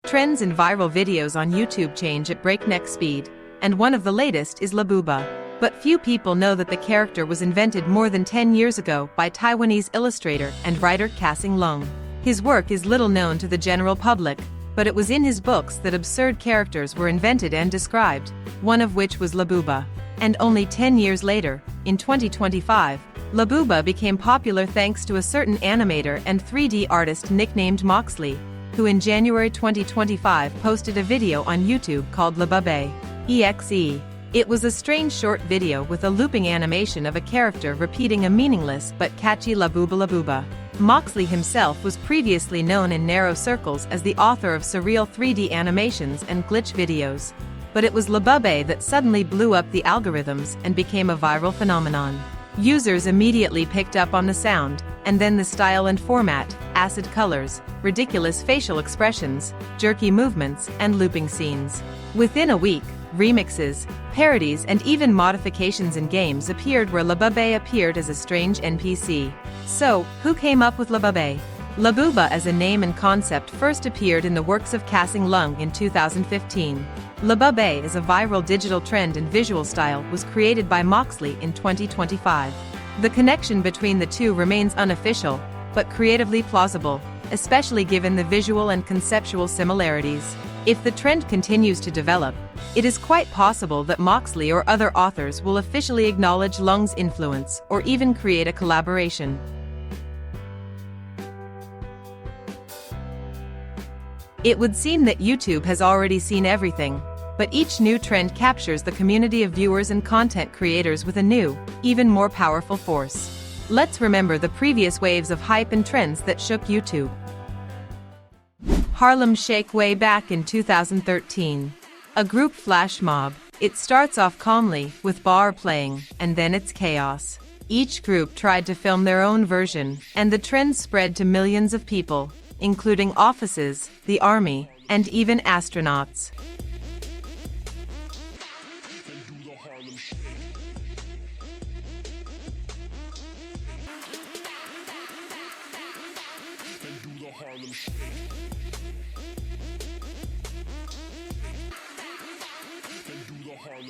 Trends and viral videos on YouTube change at breakneck speed, and one of the latest is Labuba. But few people know that the character was invented more than 10 years ago by Taiwanese illustrator and writer Kassing Lung. His work is little known to the general public, but it was in his books that absurd characters were invented and described, one of which was Labuba. And only 10 years later, in 2025, Labuba became popular thanks to a certain animator and 3D artist nicknamed Moxley, who in January 2025 posted a video on YouTube called Labuba EXE. It was a strange short video with a looping animation of a character repeating a meaningless but catchy Labuba Labuba. Moxley himself was previously known in narrow circles as the author of surreal 3D animations and glitch videos. But it was Labuba that suddenly blew up the algorithms and became a viral phenomenon. Users immediately picked up on the sound, and then the style and format, acid colors, ridiculous facial expressions, jerky movements, and looping scenes. Within a week, remixes, parodies and even modifications in games appeared where Labuba appeared as a strange NPC. So, who came up with Labuba? Labuba as a name and concept first appeared in the works of Kassing Lung in 2015. Labuba as a viral digital trend and visual style was created by Moxley in 2025. The connection between the two remains unofficial, but creatively plausible, especially given the visual and conceptual similarities. If the trend continues to develop, it is quite possible that Moxley or other authors will officially acknowledge Lung's influence or even create a collaboration. It would seem that YouTube has already seen everything, but each new trend captures the community of viewers and content creators with a new, even more powerful force. Let's remember the previous waves of hype and trends that shook YouTube. Harlem Shake way back in 2013. A group flash mob. It starts off calmly, with bar playing, and then it's chaos. Each group tried to film their own version, and the trend spread to millions of people, including offices, the army, and even astronauts. Harlem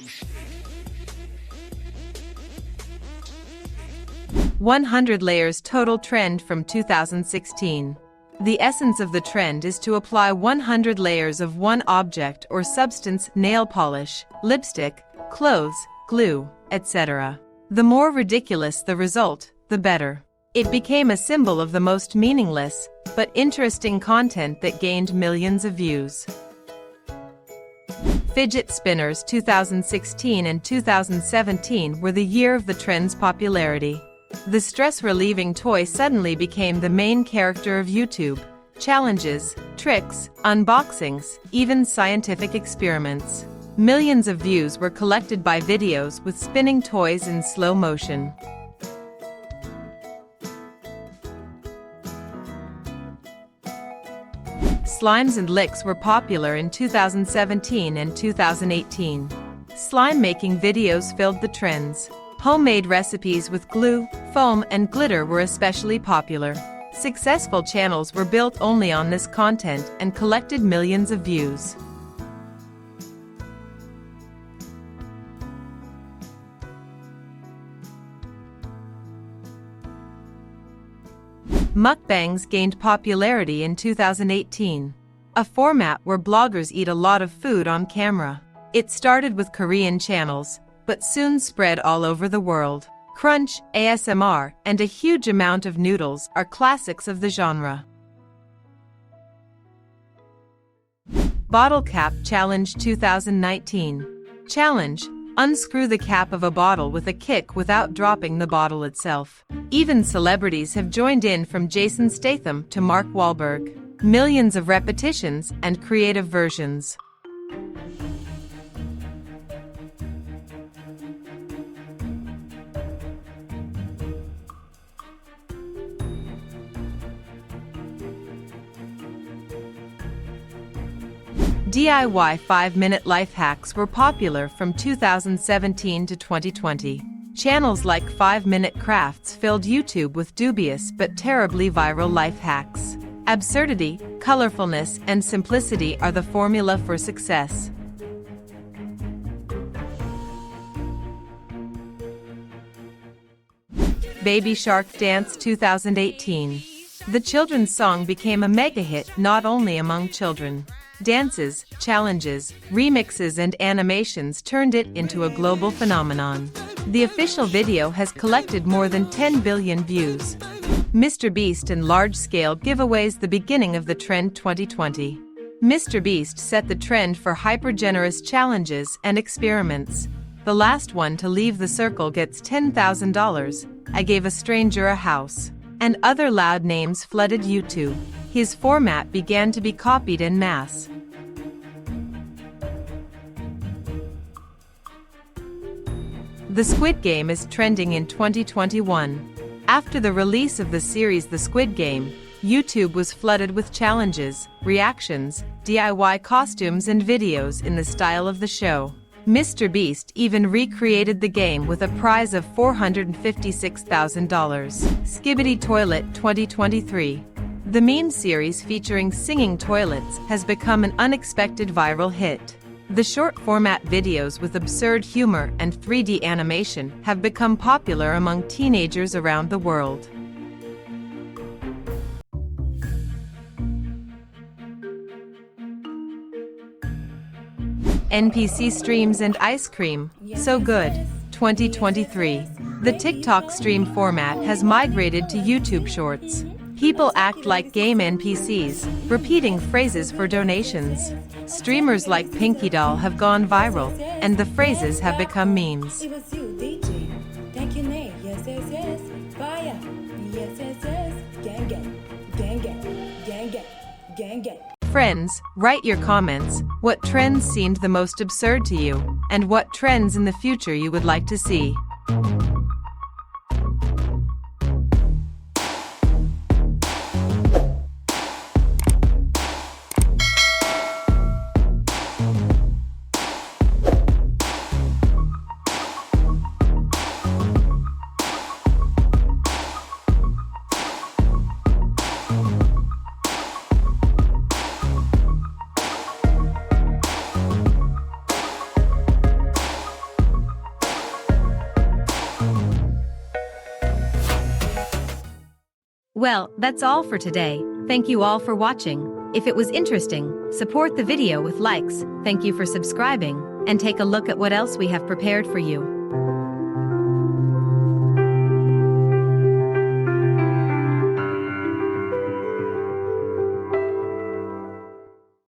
Shake. 100 layers total trend from 2016. The essence of the trend is to apply 100 layers of one object or substance: nail polish, lipstick, clothes, glue, etc. The more ridiculous the result, the better. It became a symbol of the most meaningless, but interesting content that gained millions of views. Fidget Spinners 2016 and 2017 were the year of the trend's popularity. The stress-relieving toy suddenly became the main character of YouTube. Challenges, tricks, unboxings, even scientific experiments. Millions of views were collected by videos with spinning toys in slow motion. Slimes and licks were popular in 2017 and 2018. Slime-making videos filled the trends. Homemade recipes with glue, foam, and glitter were especially popular. Successful channels were built only on this content and collected millions of views. Mukbangs gained popularity in 2018, a format where bloggers eat a lot of food on camera. It started with Korean channels, but soon spread all over the world. Crunch, ASMR, and a huge amount of noodles are classics of the genre. Bottle Cap Challenge 2019. Challenge: unscrew the cap of a bottle with a kick without dropping the bottle itself. Even celebrities have joined in, from Jason Statham to Mark Wahlberg. Millions of repetitions and creative versions. DIY 5-minute life hacks were popular from 2017 to 2020. Channels like 5-Minute Crafts filled YouTube with dubious but terribly viral life hacks. Absurdity, colorfulness, and simplicity are the formula for success. Baby Shark Dance 2018. The children's song became a mega hit not only among children. Dances, challenges, remixes and animations turned it into a global phenomenon. The official video has collected more than 10 billion views. MrBeast and large-scale giveaways the beginning of the trend 2020. MrBeast set the trend for hyper-generous challenges and experiments. The last one to leave the circle gets $10,000, I gave a stranger a house, and other loud names flooded YouTube. His format began to be copied en masse. The Squid Game is trending in 2021. After the release of the series The Squid Game, YouTube was flooded with challenges, reactions, DIY costumes and videos in the style of the show. MrBeast even recreated the game with a prize of $456,000. Skibidi Toilet 2023. The meme series featuring singing toilets has become an unexpected viral hit. The short-format videos with absurd humor and 3D animation have become popular among teenagers around the world. NPC streams and ice cream, so good. 2023. The TikTok stream format has migrated to YouTube Shorts. People act like game NPCs, repeating phrases for donations. Streamers like Pinky Doll have gone viral, and the phrases have become memes. Friends, write your comments. What trends seemed the most absurd to you, and what trends in the future you would like to see. Well, that's all for today. Thank you all for watching. If it was interesting, support the video with likes. Thank you for subscribing, and take a look at what else we have prepared for you.